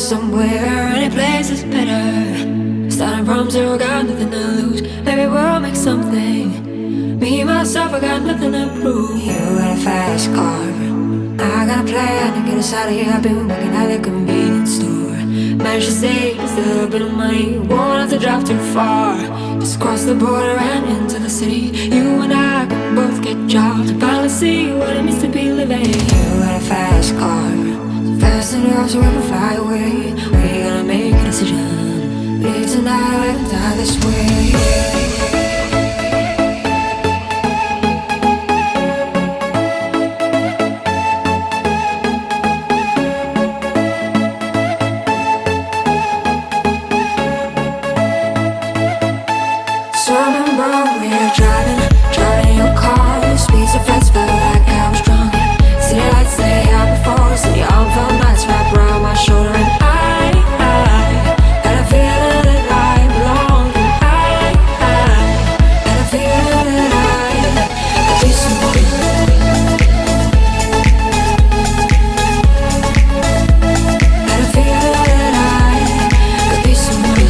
somewhere, any place is better. Starting from zero, got nothing to lose. Maybe we'll make something. Me, myself, I got nothing to prove. You got a fast car, I got a plan to get us out of here. I've been working at the convenience store. Managed to save just a little bit of money. Won't have to drive too far. Just cross the border and into the city. You and I can both get jobs and finally see what it means to be living. You got a fast car, so fast enough so we can fly away. We're gonna make a decision. Live tonight or live die this way. So I remember we were driving in your car. The speed so fast, felt like I was drunk. City lights lay out before us, and your arm felt nice wrapped around my shoulder. And I had a feeling that I belonged. And I had a feeling that I could be someone. Had a feeling that I could be someone.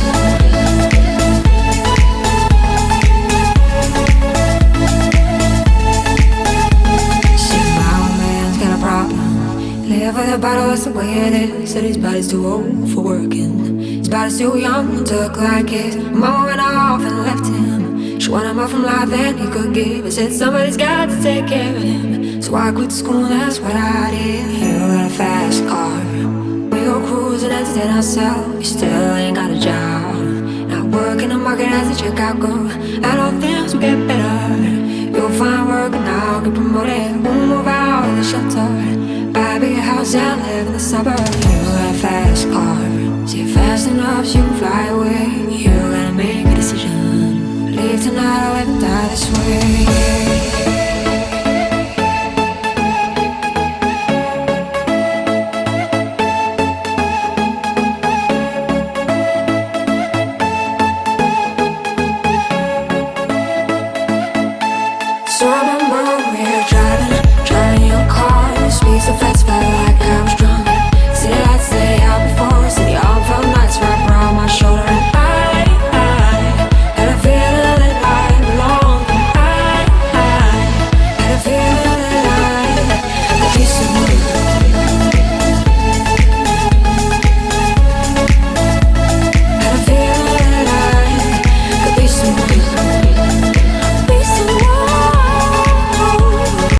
Live with a bottle, that's the way it is. Said his body's too old for working. His body's too young to look like his. Mama went off and left him. She wanted more from life than he could give. I said somebody's got to take care of him. So I quit school and that's what I did. You got a fast car, we go cruising, entertain ourselves. You still ain't got a job. Not working the market as a checkout girl. I don't think will get better. You'll find work and I'll get promoted. We'll move out of the shelter, buy a big house and live in the suburbs. You got a fast car, so you're fast enough so you can fly away. You gotta make a decision. Leave tonight or live and die this way.